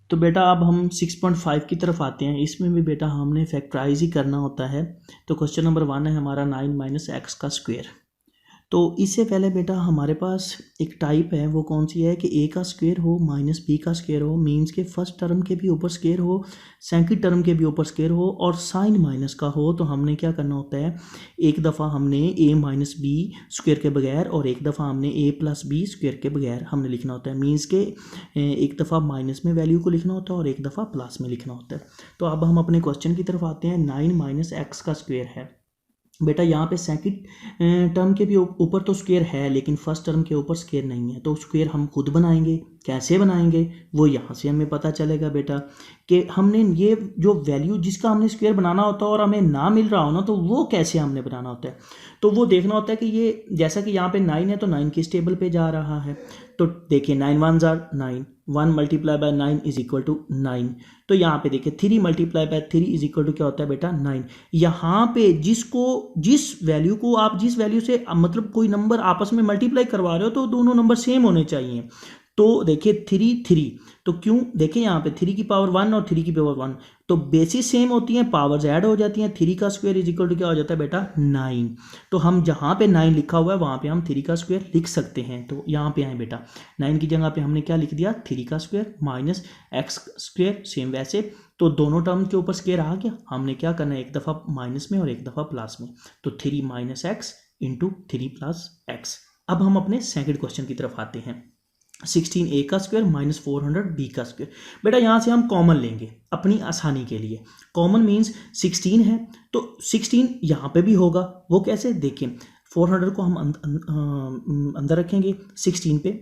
तो बेटा अब हम 6.5 की तरफ आते हैं। इसमें भी बेटा हमने फैक्टराइज ही करना होता है। तो क्वेश्चन नंबर 1 है हमारा 9 माइनस एक्स का स्क्वायर। तो इससे पहले बेटा हमारे पास एक टाइप है, वो कौन सी है कि ए का स्क्वायर हो माइनस बी का स्क्वायर हो, मीन्स के फर्स्ट टर्म के भी ऊपर स्क्वायर हो, सेकंड टर्म के भी ऊपर स्क्वायर हो और साइन माइनस का हो। तो हमने क्या करना होता है, एक दफ़ा हमने ए माइनस बी स्क्वायर के बगैर और एक दफ़ा हमने ए प्लस बी स्क्वायर के बगैर हमने लिखना होता है। मीन्स के एक दफ़ा माइनस में वैल्यू को लिखना होता है और एक दफ़ा प्लस में लिखना होता है। तो अब हम अपने क्वेश्चन की तरफ आते हैं। 9 माइनस एक्स का स्क्वायर है। बेटा यहाँ पे सेकंड टर्म के भी ऊपर तो स्क्वायर है लेकिन फर्स्ट टर्म के ऊपर स्क्वायर नहीं है। तो स्क्वायर हम खुद बनाएंगे। कैसे बनाएंगे वो यहाँ से हमें पता चलेगा बेटा कि हमने ये जो वैल्यू जिसका हमने स्क्वायर बनाना होता है और हमें ना मिल रहा हो ना, तो वो कैसे हमने बनाना होता है। तो वो देखना होता है कि ये जैसा कि यहाँ पे 9 है तो 9 किस टेबल पे जा रहा है। तो देखिए 9 1 जार 9, 1 multiply by 9 is equal to 9। तो यहाँ पे देखिए 3 multiply by 3 is equal to क्या होता है बेटा 9। यहाँ पे जिस वैल्यू को आप जिस वैल्यू से मतलब कोई नंबर आपस में मल्टीप्लाई करवा रहे हो तो दोनों नंबर सेम होने चाहिए। तो देखिए 3 तो क्यों, देखिए यहाँ पे 3 की पावर 1 और 3 की पावर 1 तो बेसिस सेम होती हैं, पावर्स ऐड हो जाती हैं। 3 का स्क्वायर इज इक्वल टू क्या हो जाता है बेटा 9। तो हम जहाँ पे 9 लिखा हुआ है वहाँ पे हम 3 का स्क्वायर लिख सकते हैं। तो यहाँ पे आए बेटा 9 की जगह पे हमने क्या लिख दिया 3 का square minus x square, same वैसे। तो दोनों टर्म के ऊपर स्क्वायर आ गया। हमने क्या करना है, एक दफ़ा माइनस में और एक दफ़ा प्लस में। तो 3 minus x into 3 plus x. अब हम अपने सेकंड क्वेश्चन की तरफ आते हैं। 16 ए का स्क्वायर माइनस 400 बी का स्क्वायर। बेटा यहाँ से हम कॉमन लेंगे अपनी आसानी के लिए। कॉमन मीन्स 16 है तो 16 यहाँ पे भी होगा। वो कैसे, देखिए 400 को हम अंदर रखेंगे, 16 पे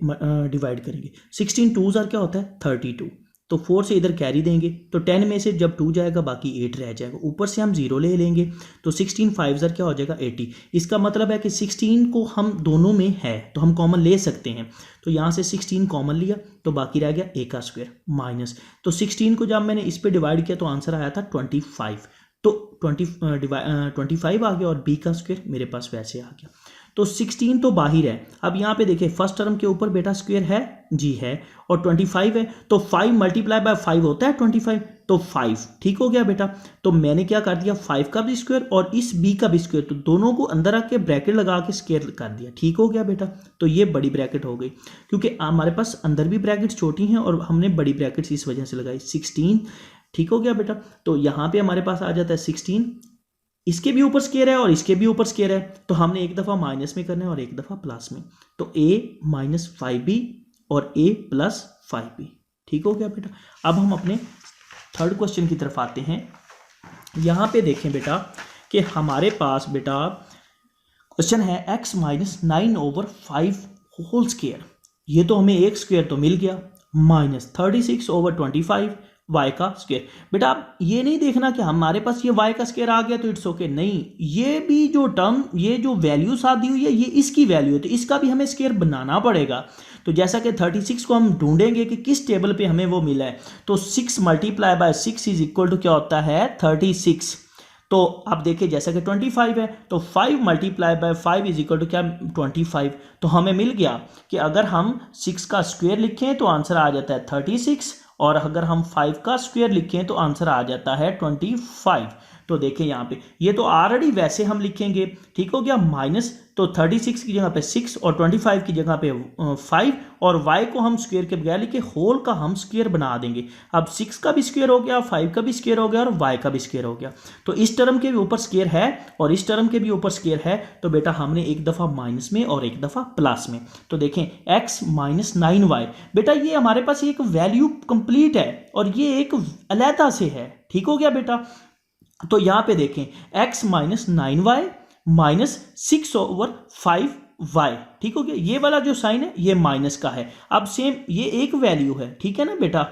डिवाइड करेंगे। 16 2 जार क्या होता है 32। तो 4 से इधर कैरी देंगे तो 10 में से जब 2 जाएगा बाकी 8 रह जाएगा। ऊपर से हम 0 ले लेंगे तो 16 5 जार क्या हो जाएगा 80। इसका मतलब है कि 16 को हम दोनों में है तो हम कॉमन ले सकते हैं। तो यहाँ से 16 कॉमन लिया तो बाकी रह गया ए का स्क्वायर माइनस। तो 16 को जब मैंने इस पे डिवाइड किया तो आंसर आया था 25। तो 25 आ गया और बी का स्क्वायर मेरे पास वैसे आ गया। तो 16 तो बाहर है। अब यहाँ पे देखिए फर्स्ट टर्म के ऊपर बेटा स्क्वायर है जी है और 25 है तो 5 मल्टीप्लाई बाय 5 होता है 25। तो 5 ठीक हो गया बेटा। तो मैंने क्या कर दिया 5 का भी स्क्वायर और इस b का भी स्क्वायर, तो दोनों को अंदर रख के ब्रैकेट लगा के स्क्वायर कर दिया। ठीक हो गया बेटा। तो ये बड़ी ब्रैकेट हो गई क्योंकि हमारे पास अंदर भी ब्रैकेट छोटी हैं और हमने बड़ी ब्रैकेट इस वजह से लगाई 16। ठीक हो गया बेटा। तो यहाँ पे हमारे पास आ जाता है 16, इसके भी ऊपर स्क्वायर है और इसके भी ऊपर स्क्वायर है। तो हमने एक दफ़ा माइनस में करना है और एक दफ़ा प्लस में। तो a माइनस 5b और a प्लस 5b। ठीक हो गया बेटा। अब हम अपने थर्ड क्वेश्चन की तरफ आते हैं। यहाँ पे देखें बेटा कि हमारे पास बेटा क्वेश्चन है x माइनस 9/5 होल स्क्वायर। ये तो हमें एक स्क्वायर तो मिल गया माइनस 36/25 y का स्क्वायर। बेटा आप ये नहीं देखना कि हमारे पास ये y का स्क्वायर आ गया तो इट्स ओके, नहीं, ये भी जो टर्म ये जो वैल्यू साथ दी हुई है ये इसकी वैल्यू है तो इसका भी हमें स्क्वायर बनाना पड़ेगा। तो जैसा कि 36 को हम ढूंढेंगे कि किस टेबल पे हमें वो मिला है। तो 6 multiply by 6 is equal to क्या होता है 36। तो आप देखिए जैसा कि 25 है तो 5 multiply by 5 is equal to क्या 25। तो हमें मिल गया कि अगर हम 6 का स्क्वायर लिखें तो आंसर आ जाता है 36 और अगर हम 5 का स्क्वायर लिखें तो आंसर आ जाता है 25। तो देखिए यहाँ पे ये तो ऑलरेडी वैसे हम लिखेंगे। ठीक हो गया माइनस, तो 36 की जगह पे 6 और 25 की जगह पे 5 और y को हम स्क्वायर के बगैर लिखे होल का हम स्क्वायर बना देंगे। अब 6 का भी स्क्वायर हो गया, 5 का भी स्क्वायर हो गया और y का भी स्क्वायर हो गया। तो इस टर्म के भी ऊपर स्क्वायर है और इस टर्म के भी ऊपर स्क्वायर है। तो बेटा हमने एक दफ़ा माइनस में और एक दफ़ा प्लस में। तो देखें x माइनस 9y, बेटा ये हमारे पास एक वैल्यू कंप्लीट है और ये एक अलहदा से है। ठीक हो गया बेटा। तो यहां पे देखें x minus 9y minus 6/5y। ठीक हो गया। ये वाला जो साइन है ये माइनस का है। अब सेम ये एक वैल्यू है, ठीक है ना बेटा।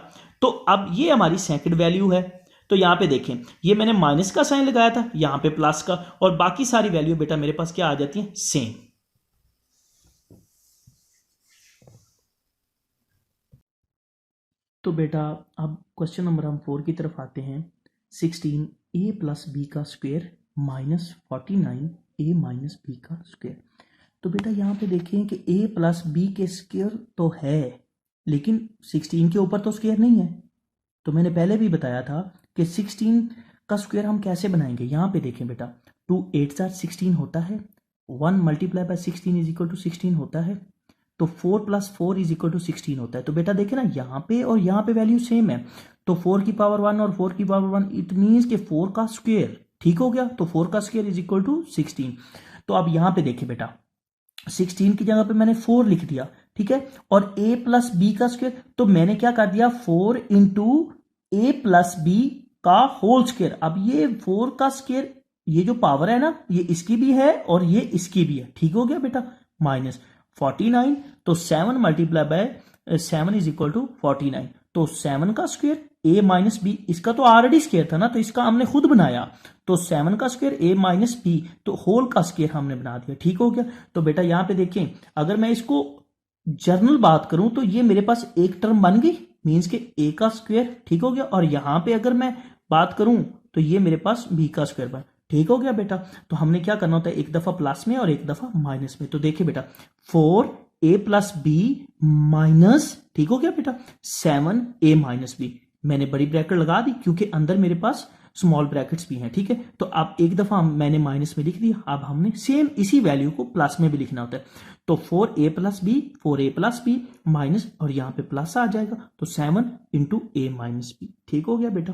तो अब ये हमारी सेकंड वैल्यू है। तो यहां पे देखें ये मैंने माइनस का साइन लगाया था, यहां पे प्लस का, और बाकी सारी वैल्यू बेटा मेरे पास क्या आ जाती है सेम। तो बेटा अब क्वेश्चन नंबर हम 4 की तरफ आते हैं। 16 a प्लस बी का square minus 49 a minus B का स्क्वायर। तो बेटा यहाँ पे देखें कि a प्लस बी के स्क्वायर तो है लेकिन 16 के ऊपर तो स्क्वायर नहीं है। तो मैंने पहले भी बताया था कि 16 का स्क्वायर हम कैसे बनाएंगे। यहाँ पे देखें बेटा, 2 8 16 होता है, 1 multiply by 16 is equal to 16 होता है, तो 4 + 4 इज इक्वल टू 16 होता है। तो बेटा देखे ना, यहाँ पे और यहाँ पे वैल्यू सेम है, तो 4 की पावर 1 और 4 की पावर 1, इट मीन्स कि 4 का स्क्वायर, ठीक हो गया। तो 4 का स्क्वायर इज इक्वल टू 16। तो अब यहाँ पे देखिए बेटा, 16 की जगह पे मैंने 4 लिख दिया, ठीक है। और a + b का स्क्वायर, तो मैंने क्या कर दिया, 4 × a + b का होल स्क्वायर। अब ये 4 का स्क्वायर, ये जो पावर है ना, ये इसकी भी है और ये इसकी भी है, ठीक हो गया बेटा। -49, तो 7 × बाय 7 इज इक्वल टू 49। तो 7 का स्क्वायर a - b, इसका तो ऑलरेडी स्क्वायर था ना, तो इसका हमने खुद बनाया। तो 7 का स्क्वायर a - b, तो होल का स्क्वायर हमने बना दिया, ठीक हो गया। तो बेटा यहाँ पे देखें, अगर मैं इसको जर्नल बात करूं तो ये मेरे पास एक टर्म बन गई, मीन्स के a का स्क्वायर, ठीक हो गया। और यहां पे अगर मैं बात करूं तो ये मेरे पास b का स्क्वायर बन, ठीक हो गया बेटा। तो हमने क्या करना होता है, एक दफा प्लस में और एक दफा माइनस में। तो देखिए बेटा, 4a + b माइनस, ठीक हो गया बेटा, 7a - b। मैंने बड़ी ब्रैकेट लगा दी क्योंकि अंदर मेरे पास स्मॉल ब्रैकेट्स भी हैं, ठीक है। तो अब एक दफा मैंने माइनस में लिख दिया, अब हमने सेम इसी वैल्यू को प्लस में भी लिखना होता है। तो 4a + b, 4a + b minus, और यहां पे प्लस आ जाएगा, तो 7 × a - b, ठीक हो गया बेटा।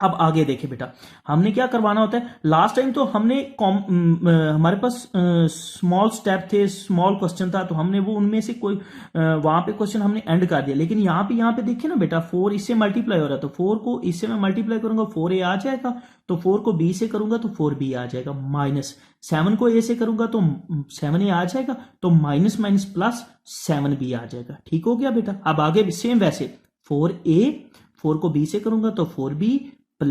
अब आगे देखिए बेटा, हमने क्या करवाना होता है, लास्ट टाइम तो हमने हमारे पास स्मॉल स्टेप थे, स्मॉल क्वेश्चन था, तो हमने वो उनमें से कोई वहां पे क्वेश्चन हमने एंड कर दिया। लेकिन यहाँ पे देखिए ना बेटा, 4 इससे मल्टीप्लाई हो रहा है, तो 4 को इससे मैं मल्टीप्लाई करूंगा, 4a आ जाएगा, तो 4 को b से करूंगा तो 4b आ जाएगा, -7 को a से करूंगा तो 7a आ जाएगा, तो माइनस माइनस प्लस 7b आ जाएगा, ठीक हो गया बेटा। अब आगे सेम वैसे 4a, 4 को b से करूंगा तो 4b +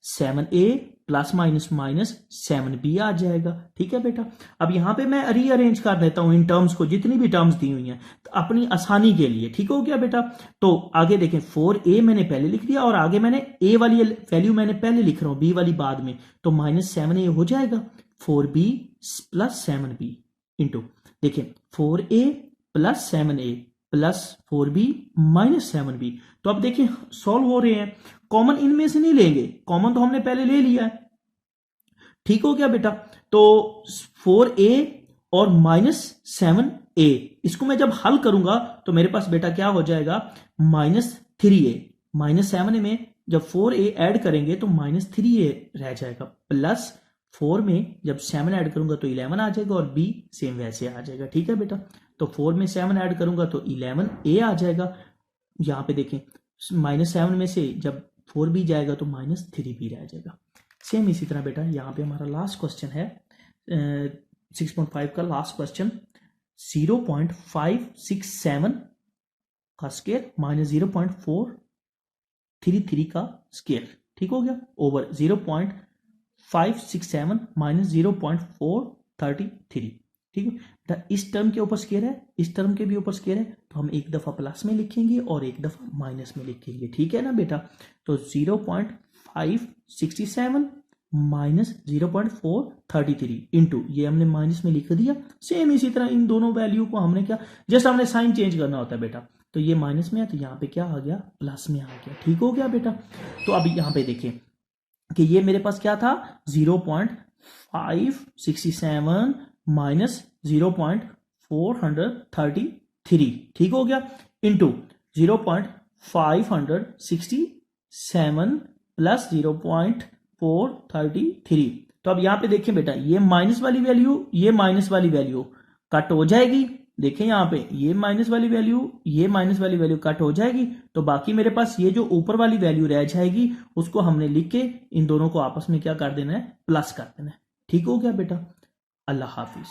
7a ± -7b आ जाएगा, ठीक है बेटा। अब यहां पे मैं रीअरेंज कर देता हूं इन टर्म्स को, जितनी भी टर्म्स दी हुई हैं, तो अपनी आसानी के लिए, ठीक हो गया बेटा। तो आगे देखें, 4a मैंने पहले लिख दिया और आगे मैंने a वाली वैल्यू मैंने पहले लिख रहा हूं, b वाली बाद में, तो -7a हो जाएगा, 4b + 7b इंटू, देखिए 4a + 7a + 4b - 7b। तो अब देखिए सॉल्व हो रहे हैं, कॉमन इनमें से नहीं लेंगे, कॉमन तो हमने पहले ले लिया है, ठीक हो गया बेटा। तो 4a और -7a, इसको मैं जब हल करूंगा तो मेरे पास बेटा क्या हो जाएगा, -3a, -7 में जब 4a ऐड करेंगे तो -3a रह जाएगा, प्लस 4 में जब 7 ऐड करूंगा तो 11 आ जाएगा, और b सेम वैसे आ जाएगा, ठीक है बेटा। तो 4 में 7 ऐड करूंगा तो 11a आ जाएगा। यहां पे देखें, -7 में से जब 4b जाएगा तो -3b रह जाएगा। सेम इसी तरह बेटा यहाँ पे हमारा लास्ट क्वेश्चन है 6.5 का लास्ट क्वेश्चन, 0.567 का स्क्वायर -0.433 का स्क्वायर, ठीक हो गया, ओवर 0.567 -0.433, ठीक है। इस टर्म के ऊपर स्क्वायर है, इस टर्म के भी ऊपर स्क्वायर है, तो हम एक दफा प्लस में लिखेंगे और एक दफा माइनस में लिखेंगे, ठीक है ना बेटा। तो 0.567 -0.433 इंटू, ये हमने माइनस में लिख दिया। सेम इसी तरह इन दोनों वैल्यू को हमने क्या, जस्ट हमने साइन चेंज करना होता है बेटा। तो ये माइनस में है तो यहाँ पे क्या आ गया, प्लस में आ गया, ठीक हो गया बेटा। तो अब यहाँ पे देखें कि ये मेरे पास क्या था, 0.567 -0.433, ठीक हो गया, इंटू 0.567 + 0.433। तो अब यहां पे देखें बेटा, ये माइनस वाली वैल्यू, ये माइनस वाली वैल्यू कट हो जाएगी, देखें यहां पे ये माइनस वाली वैल्यू, ये माइनस वाली वैल्यू कट हो जाएगी, तो बाकी मेरे पास ये जो ऊपर वाली वैल्यू रह जाएगी, उसको हमने लिख के इन दोनों को आपस में क्या कर देना है, प्लस कर देना है, ठीक हो गया बेटा। अल्लाह हाफिज।